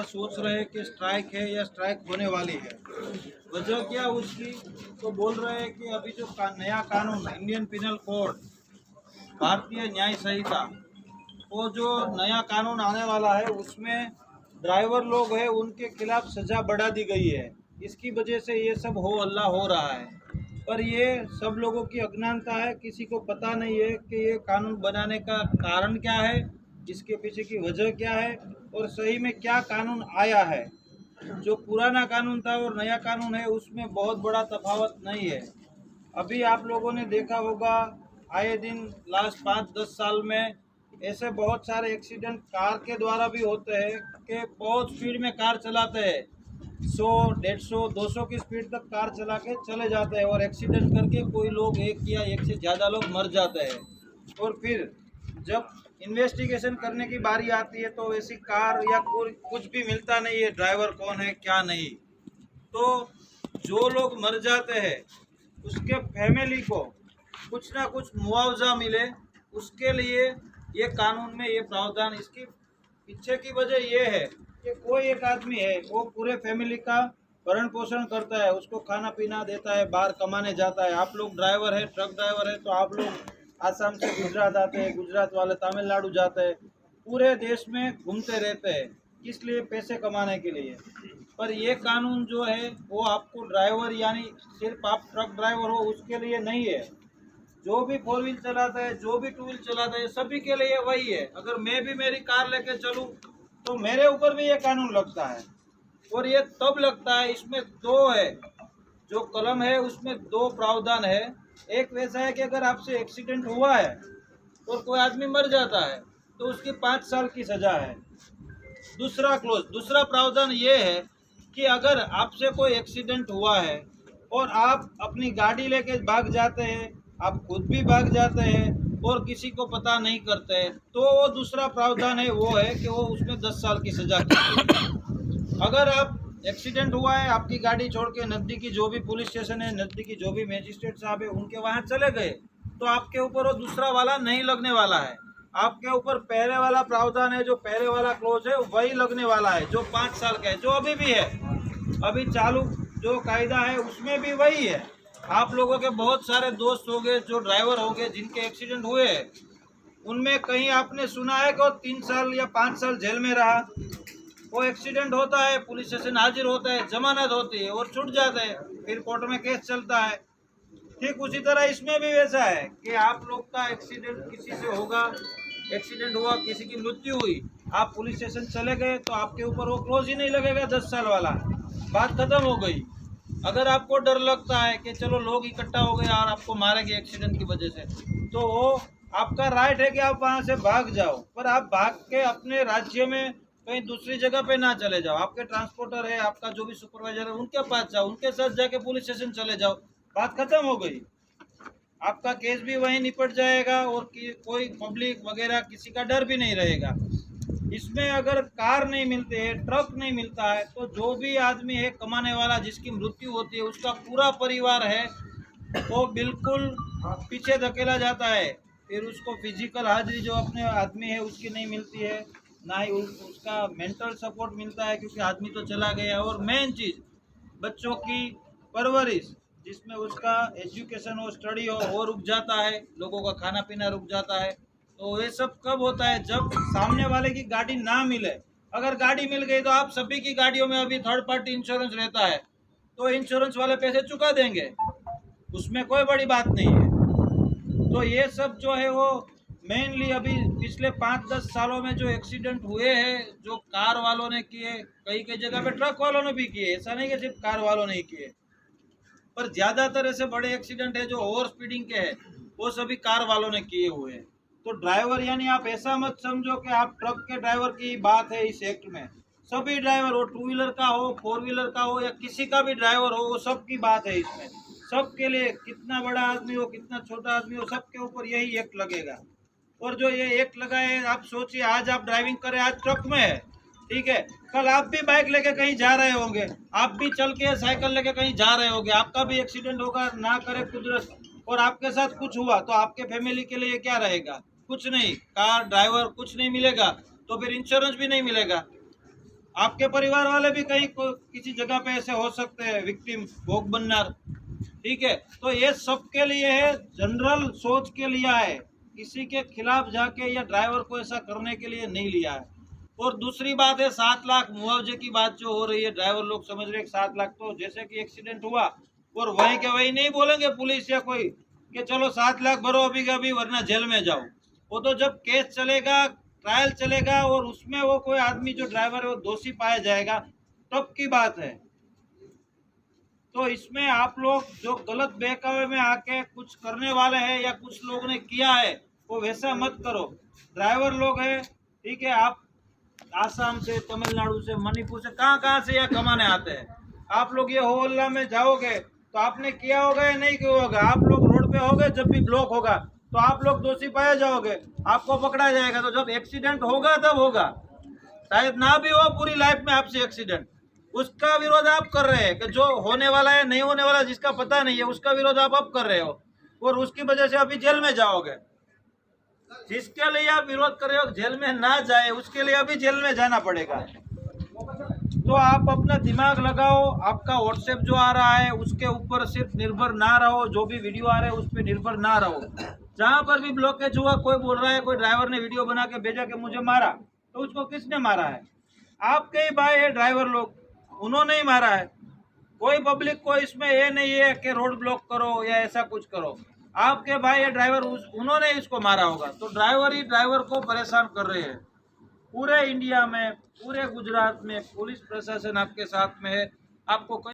सोच रहे हैं कि स्ट्राइक है या स्ट्राइक होने वाली है। वजह क्या उसकी, तो बोल रहे हैं कि अभी जो नया कानून इंडियन पिनल कोड, भारतीय न्याय संहिता, वो जो नया कानून आने वाला है उसमें ड्राइवर लोग हैं उनके खिलाफ सज़ा बढ़ा दी गई है। इसकी वजह से ये सब हो हल्ला हो रहा है। पर ये सब लोगों की अज्ञानता है, किसी को पता नहीं है कि ये कानून बनाने का कारण क्या है, इसके पीछे की वजह क्या है और सही में क्या कानून आया है। जो पुराना कानून था और नया कानून है उसमें बहुत बड़ा तफावत नहीं है। अभी आप लोगों ने देखा होगा आए दिन लास्ट 5-10 साल में ऐसे बहुत सारे एक्सीडेंट कार के द्वारा भी होते हैं कि बहुत स्पीड में कार चलाते हैं, 100, 150, 200 की स्पीड तक कार चला के चले जाते हैं और एक्सीडेंट करके कोई लोग एक या एक से ज़्यादा लोग मर जाते हैं। और फिर जब इन्वेस्टिगेशन करने की बारी आती है तो ऐसी कार या कुछ भी मिलता नहीं है, ड्राइवर कौन है क्या नहीं। तो जो लोग मर जाते हैं उसके फैमिली को कुछ ना कुछ मुआवजा मिले, उसके लिए ये कानून में ये प्रावधान। इसकी पीछे की वजह ये है कि कोई एक आदमी है वो पूरे फैमिली का भरण पोषण करता है, उसको खाना पीना देता है, बाहर कमाने जाता है। आप लोग ड्राइवर है, ट्रक ड्राइवर है, तो आप लोग आसाम से गुजरात आते हैं, गुजरात वाले तमिलनाडु जाते हैं, पूरे देश में घूमते रहते हैं, किस लिए? पैसे कमाने के लिए। पर ये कानून जो है वो आपको ड्राइवर यानी सिर्फ आप ट्रक ड्राइवर हो उसके लिए नहीं है। जो भी 4 व्हील चलाता है, जो भी 2 व्हील चलाता है, सभी के लिए वही है। अगर मैं भी मेरी कार लेके चलूँ तो मेरे ऊपर भी ये कानून लगता है। और ये तब लगता है, इसमें दो है, जो कलम है उसमें दो प्रावधान है। एक वैसा है कि अगर आपसे एक्सीडेंट हुआ है और कोई आदमी मर जाता है तो उसकी 5 साल की सजा है। दूसरा प्रावधान ये है कि अगर आपसे कोई एक्सीडेंट हुआ है और आप अपनी गाड़ी लेके भाग जाते हैं, आप खुद भी भाग जाते हैं और किसी को पता नहीं करते हैं, तो वो दूसरा प्रावधान है, वो है कि वो उसमें 10 साल की सजा की। अगर आप एक्सीडेंट हुआ है, आपकी गाड़ी छोड़ के नज़दीकी जो भी पुलिस स्टेशन है, नज़दीकी जो भी मजिस्ट्रेट साहब है उनके वहाँ चले गए, तो आपके ऊपर वो दूसरा वाला नहीं लगने वाला है। आपके ऊपर पहले वाला प्रावधान है, जो पहले वाला क्लोज है वही लगने वाला है, जो 5 साल का है, जो अभी भी है। अभी चालू जो कायदा है उसमें भी वही है। आप लोगों के बहुत सारे दोस्त होंगे जो ड्राइवर होंगे जिनके एक्सीडेंट हुए हैं, उनमें कहीं आपने सुना है कि वो 3 साल या 5 साल जेल में रहा। वो एक्सीडेंट होता है, पुलिस स्टेशन हाजिर होता है, जमानत होती है और छूट जाते हैं, फिर कोर्ट में केस चलता है। ठीक उसी तरह इसमें भी वैसा है कि आप लोग का एक्सीडेंट किसी से होगा, एक्सीडेंट हुआ, किसी की मृत्यु हुई, आप पुलिस स्टेशन चले गए तो आपके ऊपर वो क्लोज ही नहीं लगेगा 10 साल वाला, बात खत्म हो गई। अगर आपको डर लगता है कि चलो लोग इकट्ठा हो गए और आपको मारेंगे एक्सीडेंट की वजह से, तो वो आपका राइट है कि आप वहाँ से भाग जाओ, पर आप भाग के अपने राज्य में कहीं दूसरी जगह पे ना चले जाओ। आपके ट्रांसपोर्टर है, आपका जो भी सुपरवाइजर है, उनके पास जाओ, उनके साथ जाके पुलिस स्टेशन चले जाओ, बात खत्म हो गई। आपका केस भी वहीं निपट जाएगा और कोई पब्लिक वगैरह किसी का डर भी नहीं रहेगा। इसमें अगर कार नहीं मिलते है, ट्रक नहीं मिलता है, तो जो भी आदमी है कमाने वाला जिसकी मृत्यु होती है, उसका पूरा परिवार है वो बिल्कुल पीछे धकेला जाता है। फिर उसको फिजिकल हाजिरी जो अपने आदमी है उसकी नहीं मिलती है, ना ही उसका मेंटल सपोर्ट मिलता है क्योंकि आदमी तो चला गया। और मेन चीज़ बच्चों की परवरिश, जिसमें उसका एजुकेशन हो, स्टडी हो, वो रुक जाता है, लोगों का खाना पीना रुक जाता है। तो ये सब कब होता है? जब सामने वाले की गाड़ी ना मिले। अगर गाड़ी मिल गई तो आप सभी की गाड़ियों में अभी थर्ड पार्टी इंश्योरेंस रहता है, तो इंश्योरेंस वाले पैसे चुका देंगे, उसमें कोई बड़ी बात नहीं है। तो ये सब जो है वो मेनली अभी पिछले 5-10 सालों में जो एक्सीडेंट हुए हैं, जो कार वालों ने किए, कई कई जगह पे ट्रक वालों ने भी किए, ऐसा नहीं कि सिर्फ कार वालों ने ही किए, पर ज़्यादातर ऐसे बड़े एक्सीडेंट है जो ओवर स्पीडिंग के हैं वो सभी कार वालों ने किए हुए हैं। तो ड्राइवर यानी आप ऐसा मत समझो कि आप ट्रक के ड्राइवर की बात है इस एक्ट में। सभी ड्राइवर हो, 2 व्हीलर का हो, 4 व्हीलर का हो या किसी का भी ड्राइवर हो, वो सबकी बात है इसमें। सबके लिए, कितना बड़ा आदमी हो, कितना छोटा आदमी हो, सबके ऊपर यही एक्ट लगेगा। और जो ये एक्ट लगा है, आप सोचिए, आज आप ड्राइविंग करें, आज ट्रक में है, ठीक है, कल आप भी बाइक लेके कहीं जा रहे होंगे, आप भी चल के साइकिल लेके कहीं जा रहे होंगे, आपका भी एक्सीडेंट होगा, ना करे कुदरत, और आपके साथ कुछ हुआ तो आपके फैमिली के लिए क्या रहेगा? कुछ नहीं, कार ड्राइवर कुछ नहीं मिलेगा, तो फिर इंश्योरेंस भी नहीं मिलेगा। आपके परिवार वाले भी कहीं किसी जगह पे ऐसे हो सकते हैं, विक्टिम, भोग बननार। ठीक है, तो ये सबके लिए है, जनरल सोच के लिया है, किसी के खिलाफ जाके या ड्राइवर को ऐसा करने के लिए नहीं लिया है। और दूसरी बात है 7 लाख मुआवजे की बात जो हो रही है, ड्राइवर लोग समझ रहे हैं 7 लाख तो जैसे कि एक्सीडेंट हुआ और वहीं के वहीं नहीं बोलेंगे पुलिस या कोई कि चलो 7 लाख भरो अभी के अभी वरना जेल में जाओ। वो तो जब केस चलेगा, ट्रायल चलेगा और उसमें वो कोई आदमी जो ड्राइवर है वो दोषी पाया जाएगा, तब की बात है। तो इसमें आप लोग जो गलत बहकावे में आके कुछ करने वाले हैं या कुछ लोग ने किया है वो वैसा मत करो। ड्राइवर लोग हैं, ठीक है, आप आसाम से, तमिलनाडु से, मणिपुर से, कहाँ से यहाँ कमाने आते हैं। आप लोग ये होल्ला में जाओगे तो आपने किया होगा या नहीं किया होगा, आप लोग रोड पे होगे, जब भी ब्लॉक होगा तो आप लोग दोषी पाए जाओगे, आपको पकड़ा जाएगा। तो जब एक्सीडेंट होगा तब होगा, शायद ना भी हो पूरी लाइफ में आपसे एक्सीडेंट, उसका विरोध आप कर रहे हैं कि जो होने वाला है नहीं होने वाला जिसका पता नहीं है उसका विरोध आप अब कर रहे हो और उसकी वजह से अभी जेल में जाओगे। जिसके लिए आप विरोध कर रहे हो जेल में ना जाए उसके लिए अभी जेल में जाना पड़ेगा। तो आप अपना दिमाग लगाओ, आपका व्हाट्सएप जो आ रहा है उसके ऊपर सिर्फ निर्भर ना रहो, जो भी वीडियो आ रहे हैं उस पर निर्भर ना रहो। जहाँ पर भी ब्लॉकेज हुआ, कोई बोल रहा है कोई ड्राइवर ने वीडियो बना के भेजा कि मुझे मारा, तो उसको किसने मारा है? आपके ही भाई है ड्राइवर लोग, उन्होंने ही मारा है। कोई पब्लिक को इसमें ये नहीं है कि रोड ब्लॉक करो या ऐसा कुछ करो, आपके भाई है ड्राइवर, उन्होंने इसको मारा होगा। तो ड्राइवर ही ड्राइवर को परेशान कर रहे हैं। पूरे इंडिया में, पूरे गुजरात में पुलिस प्रशासन आपके साथ में है, आपको